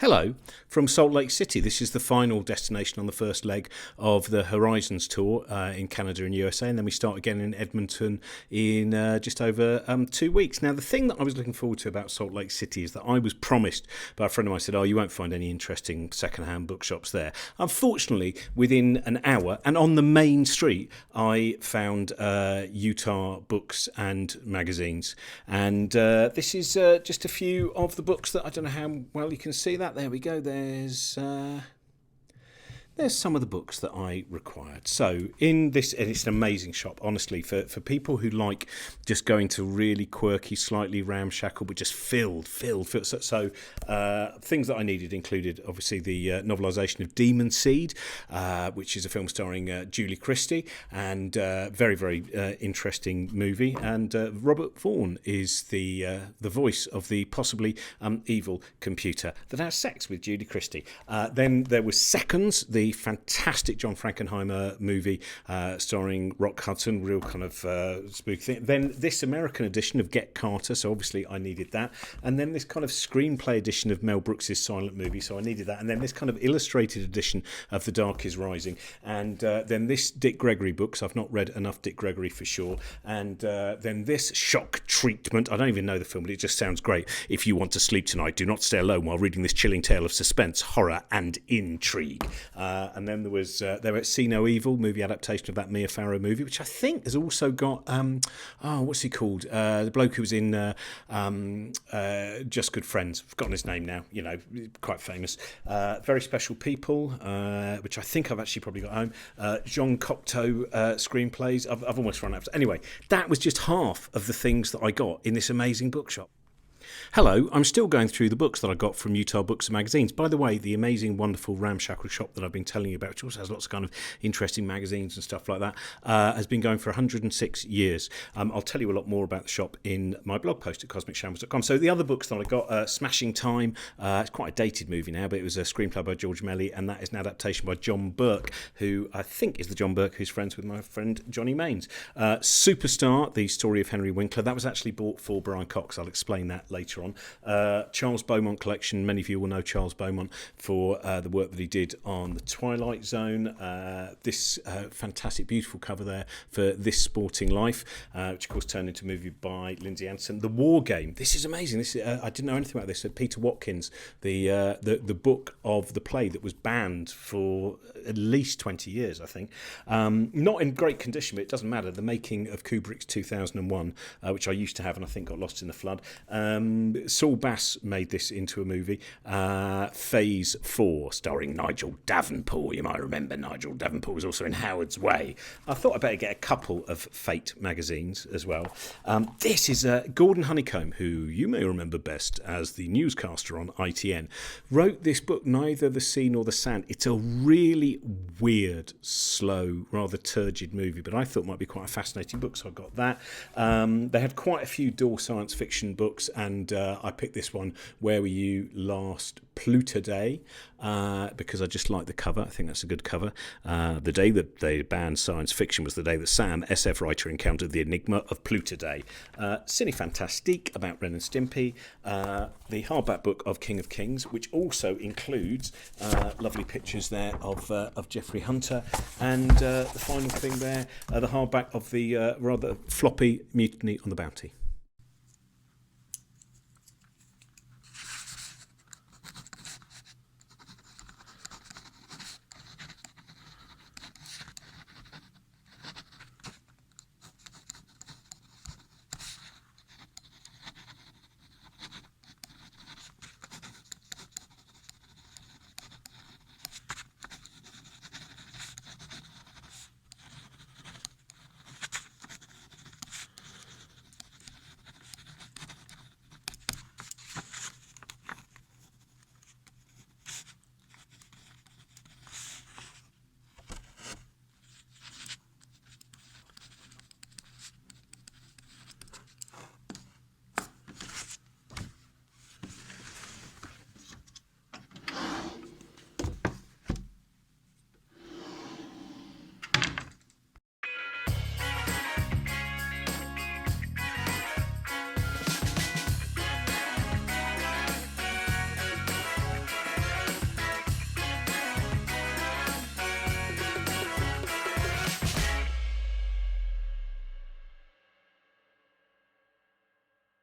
Hello from Salt Lake City. This is the final destination on the first leg of the Horizons tour in Canada and USA, and then we start again in Edmonton in just over 2 weeks. Now, the thing that I was looking forward to about Salt Lake City is that I was promised by a friend of mine, said, you won't find any interesting second-hand bookshops there. Unfortunately, within an hour, and on the main street, I found Utah Books and Magazines. And this is just a few of the books that I don't know how well you can see that. There we go. There's some of the books that I required. So in this, and it's an amazing shop, honestly, for people who like just going to really quirky, slightly ramshackle, but just filled. So things that I needed included, obviously, the novelisation of Demon Seed, which is a film starring Julie Christie, and very, very interesting movie. And Robert Vaughn is the voice of the possibly evil computer that has sex with Julie Christie. Then there was Seconds, the fantastic John Frankenheimer movie starring Rock Hudson, real kind of spooky thing. Then this American edition of Get Carter, so obviously I needed that. And then this kind of screenplay edition of Mel Brooks' silent movie, so I needed that. And then this kind of illustrated edition of The Dark is Rising. And then this Dick Gregory book, so I've not read enough Dick Gregory for sure. And then this Shock Treatment. I don't even know the film, but it just sounds great. If you want to sleep tonight, do not stay alone while reading this chilling tale of suspense, horror and intrigue. And then there was See No Evil, movie adaptation of that Mia Farrow movie, which I think has also got what's he called? The bloke who was in Just Good Friends. I've forgotten his name now. You know, quite famous. Very Special People, which I think I've actually probably got home. Jean Cocteau screenplays. I've almost run out. Anyway, that was just half of the things that I got in this amazing bookshop. Hello, I'm still going through the books that I got from Utah Books and Magazines. By the way, the amazing, wonderful ramshackle shop that I've been telling you about, which also has lots of kind of interesting magazines and stuff like that, has been going for 106 years. I'll tell you a lot more about the shop in my blog post at cosmicshambles.com. So the other books that I got, Smashing Time, it's quite a dated movie now, but it was a screenplay by George Melly, and that is an adaptation by John Burke, who I think is the John Burke who's friends with my friend Johnny Maines. Superstar, the story of Henry Winkler, that was actually bought for Brian Cox. I'll explain that later on. Charles Beaumont collection. Many of you will know Charles Beaumont for the work that he did on The Twilight Zone. This fantastic, beautiful cover there for This Sporting Life, which of course turned into a movie by Lindsay Anderson. The War Game. This is amazing. This I didn't know anything about this. Peter Watkins, the book of the play that was banned for at least 20 years, I think. Not in great condition, but it doesn't matter. The making of Kubrick's 2001, which I used to have and I think got lost in the flood. Saul Bass made this into a movie. Phase 4, starring Nigel Davenport. You might remember Nigel Davenport was also in Howard's Way. I thought I'd better get a couple of Fate magazines as well. This is Gordon Honeycomb, who you may remember best as the newscaster on ITN, wrote this book, Neither the Sea Nor the Sand. It's a really weird, slow, rather turgid movie, but I thought might be quite a fascinating book, so I got that. They had quite a few Door science fiction books, and I picked this one, Where Were You Last Pluto Day, because I just like the cover. I think that's a good cover. The day that they banned science fiction was the day that Sam, SF writer, encountered the enigma of Pluto Day. Cine Fantastique about Ren and Stimpy. The hardback book of King of Kings, which also includes lovely pictures there of Jeffrey Hunter. And the final thing there, the hardback of the rather floppy Mutiny on the Bounty.